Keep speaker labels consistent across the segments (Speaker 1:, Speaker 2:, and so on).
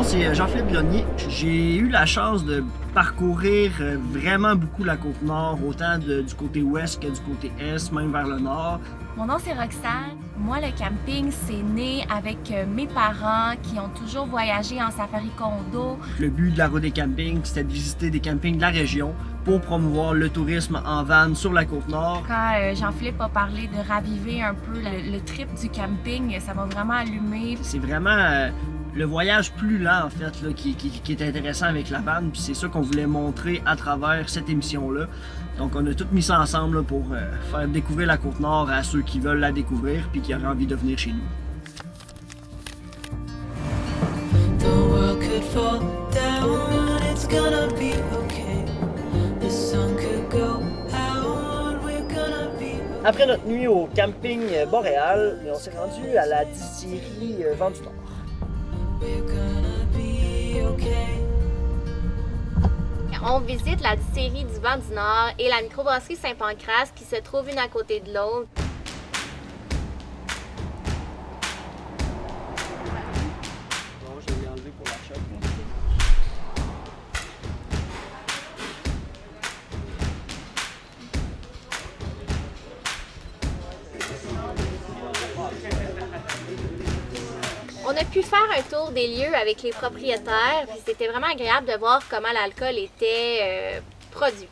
Speaker 1: c'est Jean-Philippe Grenier. J'ai eu la chance de parcourir vraiment beaucoup la Côte-Nord, autant du côté ouest que du côté est, même vers le nord.
Speaker 2: Mon nom, c'est Roxane. Moi, le camping, c'est né avec mes parents qui ont toujours voyagé en safari condo.
Speaker 1: Le but de la route des campings, c'était de visiter des campings de la région pour promouvoir le tourisme en van sur la Côte-Nord.
Speaker 2: Quand Jean-Philippe a parlé de raviver un peu le trip du camping, ça m'a vraiment allumé.
Speaker 1: C'est vraiment le voyage plus lent, en fait, là, qui est intéressant avec la van, puis c'est ça qu'on voulait montrer à travers cette émission-là. Donc, on a tout mis ça ensemble là, pour faire découvrir la Côte-Nord à ceux qui veulent la découvrir puis qui auraient envie de venir chez nous. Après notre nuit au camping Boréal, on s'est rendu à la distillerie Vent du Nord.
Speaker 3: On visite la distillerie du Vent du Nord et la microbrasserie Saint-Pancrace qui se trouvent une à côté de l'autre.
Speaker 1: Bon, je vais l'enlever pour la shop.
Speaker 3: On a pu faire un tour des lieux avec les propriétaires, puis c'était vraiment agréable de voir comment l'alcool était produit.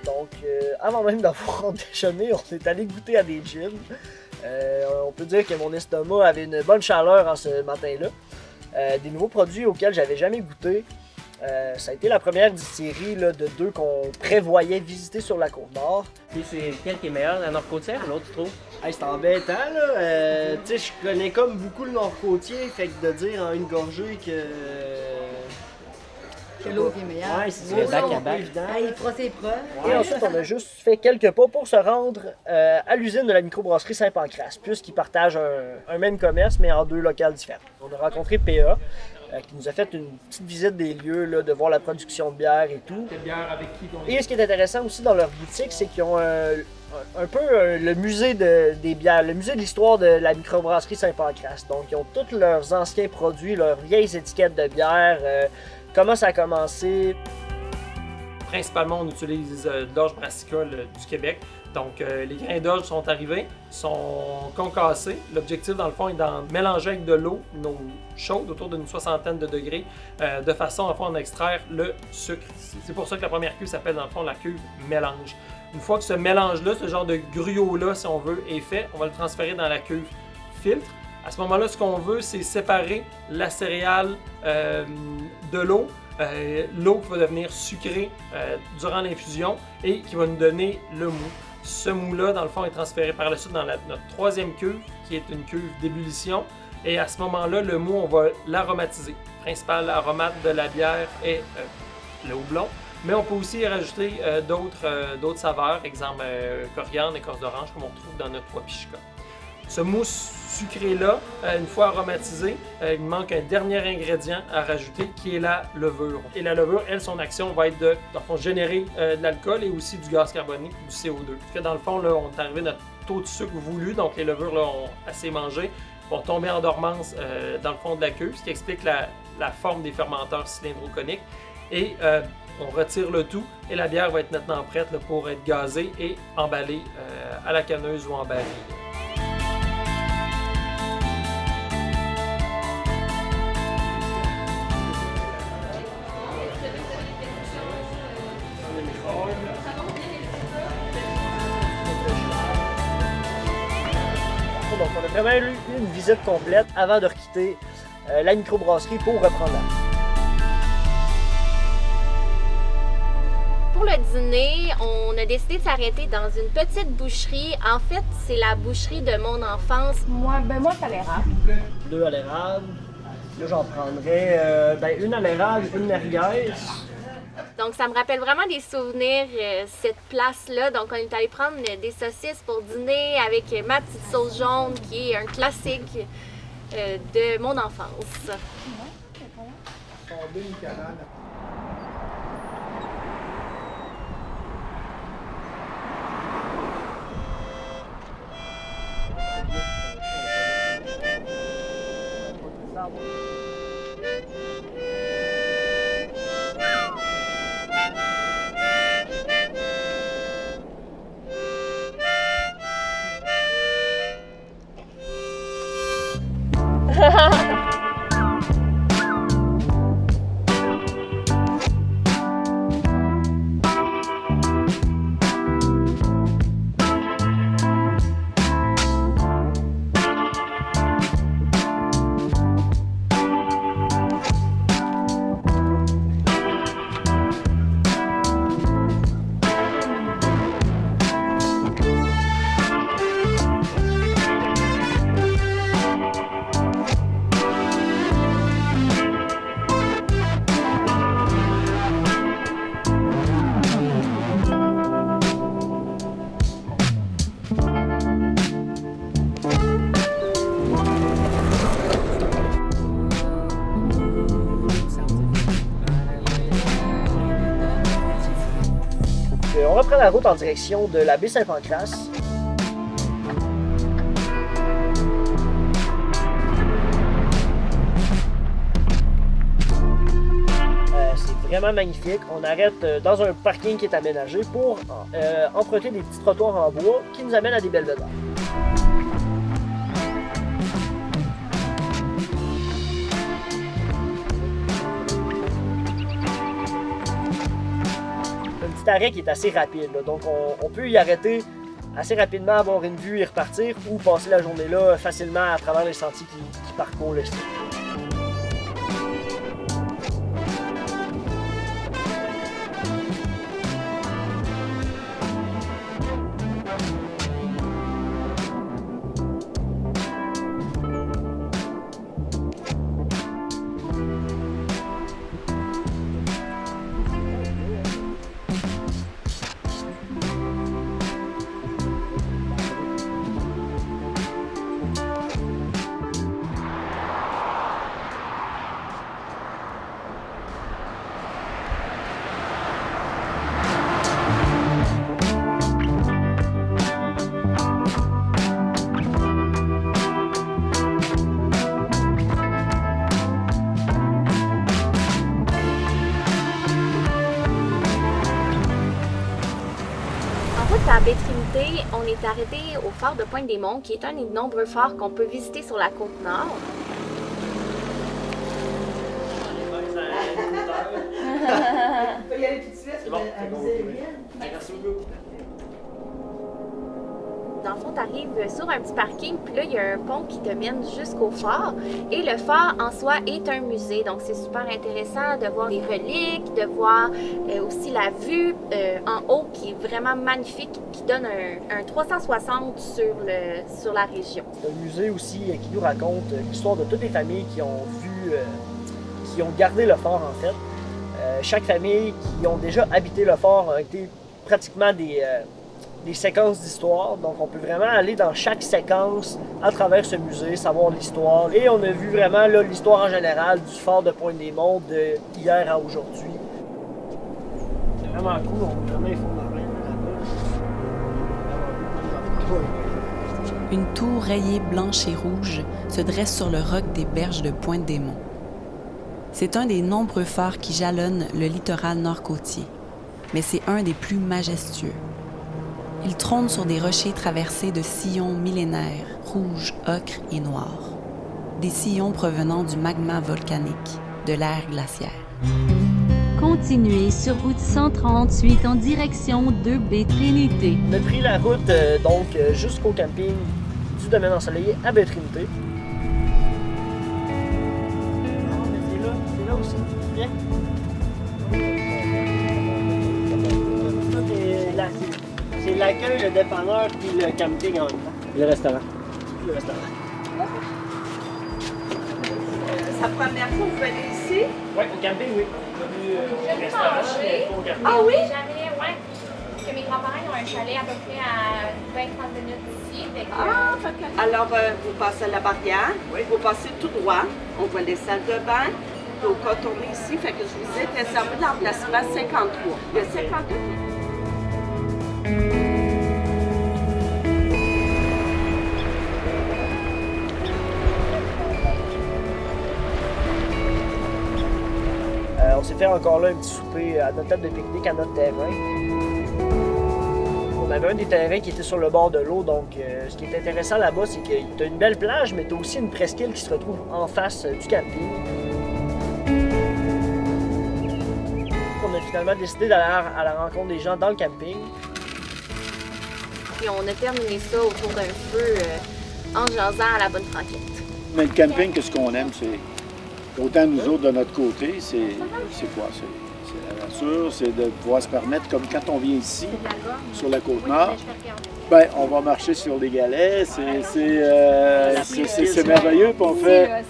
Speaker 1: Donc, avant même d'avoir déjeuné, on est allé goûter à des gins. On peut dire que mon estomac avait une bonne chaleur en ce matin-là. Des nouveaux produits auxquels j'avais jamais goûté. Ça a été la première distillerie là, de deux qu'on prévoyait visiter sur la Côte-Nord.
Speaker 4: Puis c'est quel qui est meilleur, la Nord-Côtière ou l'autre, tu trouves?
Speaker 1: Hey, c'est embêtant, là. Tu sais, je connais comme beaucoup le Nord-Côtier, fait que de dire en une gorgée
Speaker 5: que l'autre est meilleur.
Speaker 1: Ouais, c'est
Speaker 4: Le
Speaker 1: ça.
Speaker 4: bac à bac.
Speaker 1: Évident.
Speaker 5: Il fera ses preuves.
Speaker 1: Et ensuite, on a juste fait quelques pas pour se rendre à l'usine de la microbrasserie Saint-Pancrace, puisqu'ils partagent un même commerce, mais en deux locales différents. On a rencontré PA, qui nous a fait une petite visite des lieux, là, de voir la production de bière et tout.
Speaker 4: Quelle bière avec qui?
Speaker 1: Et ce qui est intéressant aussi dans leur boutique, c'est qu'ils ont un peu le musée des bières, le musée de l'histoire de la microbrasserie Saint-Pancrace. Donc, ils ont tous leurs anciens produits, leurs vieilles étiquettes de bière, comment ça a commencé.
Speaker 4: Principalement, on utilise d'orge brassicole du Québec. Donc, les grains d'orge sont arrivés, sont concassés. L'objectif, dans le fond, est d'en mélanger avec de l'eau chaude, autour d'une 60aine de degrés, de façon à en extraire le sucre. C'est pour ça que la première cuve s'appelle, dans le fond, la cuve mélange. Une fois que ce mélange-là, ce genre de gruau-là, si on veut, est fait, on va le transférer dans la cuve filtre. À ce moment-là, ce qu'on veut, c'est séparer la céréale de l'eau. L'eau qui va devenir sucrée durant l'infusion et qui va nous donner le mou. Ce mou-là, dans le fond, est transféré par la suite dans notre troisième cuve, qui est une cuve d'ébullition. Et à ce moment-là, le mou, on va l'aromatiser. Le principal aromate de la bière est le houblon. Mais on peut aussi y rajouter d'autres saveurs, exemple coriandre, écorce d'orange, comme on trouve dans notre wapichka. Ce mousse sucré-là, une fois aromatisé, il manque un dernier ingrédient à rajouter qui est la levure. Et la levure, elle, son action va être de générer de l'alcool et aussi du gaz carbonique, du CO2. Parce que dans le fond, là, on est arrivé à notre taux de sucre voulu, donc les levures là, ont assez mangé, vont tomber en dormance dans le fond de la cuve, ce qui explique la forme des fermenteurs cylindroconiques. Et on retire le tout et la bière va être maintenant prête là, pour être gazée et emballée à la canneuse ou en baril.
Speaker 1: Donc, on a vraiment eu une visite complète avant de quitter la microbrasserie pour reprendre la route.
Speaker 3: Pour le dîner, on a décidé de s'arrêter dans une petite boucherie. En fait, c'est la boucherie de mon enfance.
Speaker 2: Moi, c'est à l'érable.
Speaker 1: 2 à l'érable. Là, j'en prendrais une à l'érable, une merguez.
Speaker 3: Donc, ça me rappelle vraiment des souvenirs, cette place-là. Donc, on est allé prendre des saucisses pour dîner avec ma petite sauce jaune, qui est un classique de mon enfance.
Speaker 1: On reprend la route en direction de la baie Saint-Pancras. C'est vraiment magnifique. On arrête dans un parking qui est aménagé pour emprunter des petits trottoirs en bois qui nous amènent à des belvédères. Un petit arrêt qui est assez rapide, là. Donc on peut y arrêter assez rapidement, avoir une vue et repartir, ou passer la journée là facilement à travers les sentiers qui parcourent le site.
Speaker 3: À Baie-Trinité, on est arrêté au phare de Pointe-des-Monts, qui est un des nombreux phares qu'on peut visiter sur la Côte-Nord.
Speaker 5: On peut y aller tout de suite.
Speaker 1: C'est bon,
Speaker 5: Merci.
Speaker 3: Dans le fond, tu arrives sur un petit parking, puis là, il y a un pont qui te mène jusqu'au phare. Et le phare, en soi, est un musée. Donc, c'est super intéressant de voir les reliques, de voir aussi la vue en haut qui est vraiment magnifique, qui donne un 360 sur la région.
Speaker 1: C'est un musée aussi qui nous raconte l'histoire de toutes les familles qui ont qui ont gardé le fort, en fait. Chaque famille qui ont déjà habité le fort a été pratiquement des séquences d'histoire, donc on peut vraiment aller dans chaque séquence à travers ce musée, savoir l'histoire. Et on a vu vraiment l'histoire en général du fort de Pointe-des-Monts de hier à aujourd'hui. C'est vraiment cool, on peut vraiment fondamenter là-bas.
Speaker 6: Une tour rayée blanche et rouge se dresse sur le roc des berges de Pointe-des-Monts. C'est un des nombreux phares qui jalonnent le littoral nord-côtier, mais c'est un des plus majestueux. Il trône sur des rochers traversés de sillons millénaires, rouges, ocre et noirs. Des sillons provenant du magma volcanique, de l'ère glaciaire.
Speaker 7: Continuez sur route 138 en direction de Baie-Trinité.
Speaker 1: On a pris la route jusqu'au camping du domaine ensoleillé à Baie-Trinité. C'est là aussi. Viens. C'est l'accueil, le dépanneur puis le camping en même temps. Le restaurant. Le restaurant.
Speaker 5: C'est la première fois que vous venez ici?
Speaker 1: Oui, au camping, oui. On a vu le restaurant, mais pas au camping.
Speaker 3: Ah oui? Jamais, ouais. Parce que mes grands-parents ont un chalet à peu près à 20-30 minutes d'ici.
Speaker 5: Alors, vous passez la barrière, vous passez tout droit, on voit les salles de bain. Donc, quand on est ici, fait que je vous ai réservé l'emplacement 53. Il y a 52.
Speaker 1: On s'est fait encore là un petit souper à notre table de pique-nique à notre terrain. On avait un des terrains qui était sur le bord de l'eau, donc ce qui est intéressant là-bas, c'est que tu as une belle plage, mais tu as aussi une presqu'île qui se retrouve en face du camping. On a finalement décidé d'aller à la rencontre des gens dans le camping.
Speaker 3: Puis on a terminé ça autour d'un feu en jasant à la bonne franquette.
Speaker 8: Mais le camping, qu'est-ce qu'on aime? C'est autant nous autres de notre côté, c'est quoi? C'est la nature, c'est de pouvoir se permettre, comme quand on vient ici, sur la Côte-Nord, ben, on va marcher sur les galets, c'est merveilleux, puis on fait...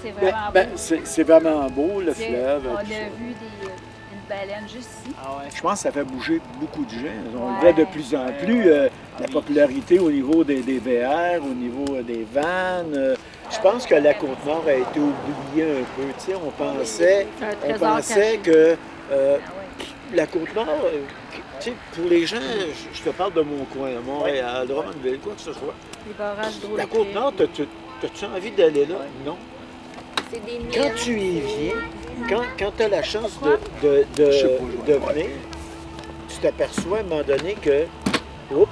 Speaker 8: C'est vraiment beau, le fleuve.
Speaker 9: On a vu une baleine juste ici.
Speaker 8: Je pense que ça fait bouger beaucoup de gens. On le voit de plus en plus, la popularité au niveau des VR, au niveau des vannes. Je pense que la Côte-Nord a été oubliée un peu. Tu sais, on pensait que la Côte-Nord, tu sais, pour les gens, je te parle de mon coin, Montréal, Drummondville, quoi que ce soit.
Speaker 9: Les barrages d'eau.
Speaker 8: La Côte-Nord, as-tu envie d'aller là? Non.
Speaker 3: C'est des mines.
Speaker 8: Quand tu y viens, quand tu as la chance de venir, tu t'aperçois à un moment donné que, oups,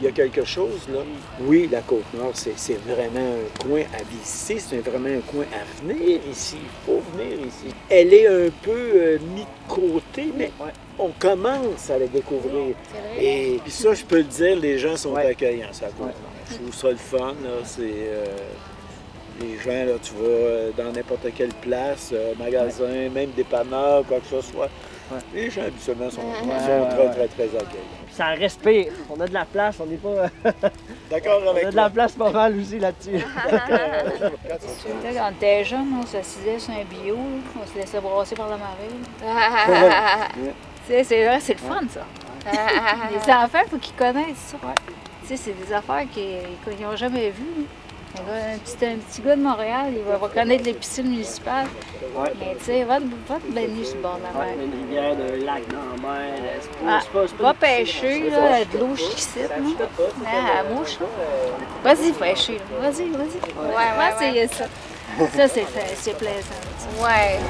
Speaker 8: il y a quelque chose là. Oui, la Côte-Nord, c'est vraiment un coin à visiter, c'est vraiment un coin à venir ici. Il faut venir ici. Elle est un peu mise de côté, mais on commence à la découvrir. Et puis ça, je peux le dire, les gens sont accueillants, ça Côte-Nord. Je trouve ça le fun, là, c'est... les gens, là, tu vas dans n'importe quelle place, magasin, même dépanneur, quoi que ce soit. Les gens, habituellement, sont très accueillants.
Speaker 1: Ça respire. On a de la place, on n'est pas...
Speaker 8: D'accord avec
Speaker 1: On a de la place pas mal aussi là-dessus.
Speaker 9: Quand on était jeune, on s'assisait sur un bio, on se laissait brasser par la marée. C'est vrai, c'est le fun, ça. Les enfants, il faut qu'ils connaissent ça. C'est des affaires qu'ils n'ont jamais vues. Un petit gars de Montréal, il va connaître les piscines municipales. Mais tu sais, va te baigner sur le bord de la mer.
Speaker 1: Une rivière, un lac dans la mer.
Speaker 9: Va pêcher, là, de l'eau jusqu'ici. À la bouche. Vas-y, pêcher. Vas-y.
Speaker 3: Ouais.
Speaker 9: Ça, c'est plaisant.
Speaker 3: Ouais.